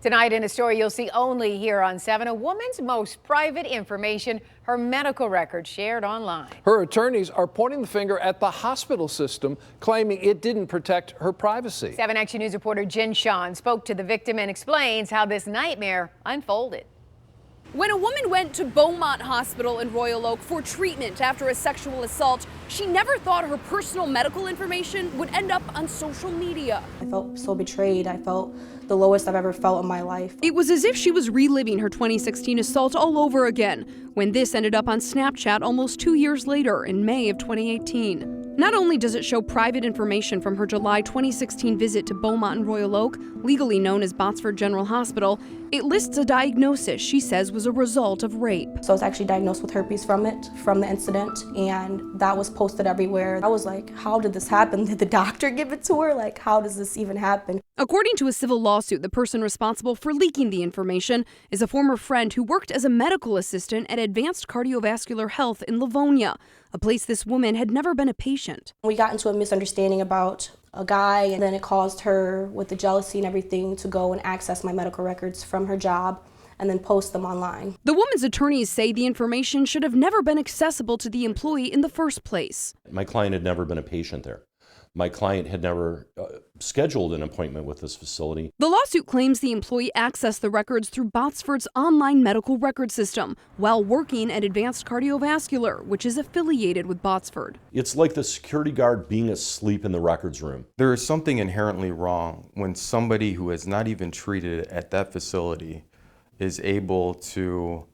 Tonight in a story you'll see only here on 7, a woman's most private information, her medical records shared online. Her attorneys are pointing the finger at the hospital system, claiming it didn't protect her privacy. 7 Action News reporter Jen Sean spoke to the victim and explains how this nightmare unfolded. When a woman went to Beaumont Hospital in Royal Oak for treatment after a sexual assault, she never thought her personal medical information would end up on social media. I felt so betrayed. I felt the lowest I've ever felt in my life. It was as if she was reliving her 2016 assault all over again, when this ended up on Snapchat almost 2 years later in May of 2018. Not only does it show private information from her July 2016 visit to Beaumont and Royal Oak, legally known as Botsford General Hospital, it lists a diagnosis she says was a result of rape. So I was actually diagnosed with herpes from the incident, and that was posted everywhere. I was like, how did this happen? Did the doctor give it to her? Like, how does this even happen? According to a civil lawsuit, the person responsible for leaking the information is a former friend who worked as a medical assistant at Advanced Cardiovascular Health in Livonia, a place this woman had never been a patient. We got into a misunderstanding about a guy, and then it caused her, with the jealousy and everything, to go and access my medical records from her job and then post them online. The woman's attorneys say the information should have never been accessible to the employee in the first place. My client had never been a patient there. My client had never scheduled an appointment with this facility. The lawsuit claims the employee accessed the records through Botsford's online medical record system while working at Advanced Cardiovascular, which is affiliated with Botsford. It's like the security guard being asleep in the records room. There is something inherently wrong when somebody who has not even treated at that facility is able to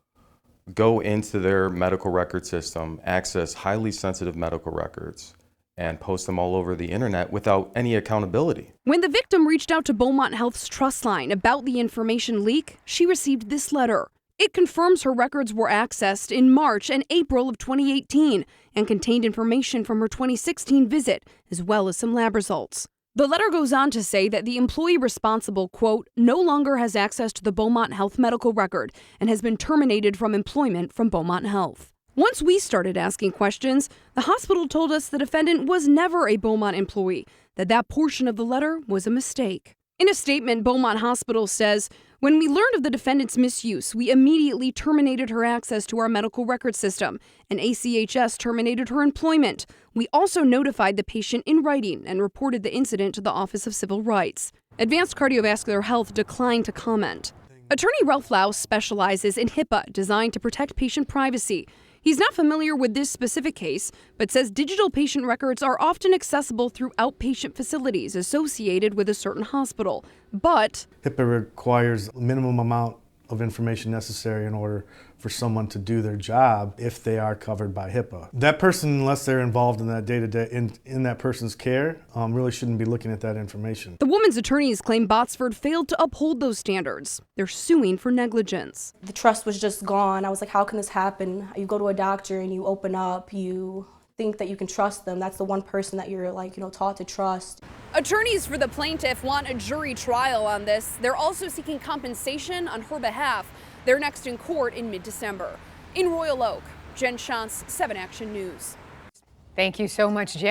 go into their medical record system, access highly sensitive medical records, and post them all over the internet without any accountability. When the victim reached out to Beaumont Health's trust line about the information leak, she received this letter. It confirms her records were accessed in March and April of 2018 and contained information from her 2016 visit, as well as some lab results. The letter goes on to say that the employee responsible, quote, no longer has access to the Beaumont Health medical record and has been terminated from employment from Beaumont Health. Once we started asking questions, the hospital told us the defendant was never a Beaumont employee, that portion of the letter was a mistake. In a statement, Beaumont Hospital says, when we learned of the defendant's misuse, we immediately terminated her access to our medical record system, and ACHS terminated her employment. We also notified the patient in writing and reported the incident to the Office of Civil Rights. Advanced Cardiovascular Health declined to comment. Attorney Ralph Laus specializes in HIPAA, designed to protect patient privacy. He's not familiar with this specific case, but says digital patient records are often accessible through outpatient facilities associated with a certain hospital. But HIPAA requires a minimum amount of information necessary in order for someone to do their job if they are covered by HIPAA. That person, unless they're involved in that day-to-day, in that person's care, really shouldn't be looking at that information. The woman's attorneys claim Botsford failed to uphold those standards. They're suing for negligence. The trust was just gone. I was like, how can this happen? You go to a doctor and you open up, you think that you can trust them. That's the one person that you're taught to trust. Attorneys for the plaintiff want a jury trial on this. They're also seeking compensation on her behalf. They're next in court in mid-December. In Royal Oak, Jen Shantz, 7 Action News. Thank you so much, Jen.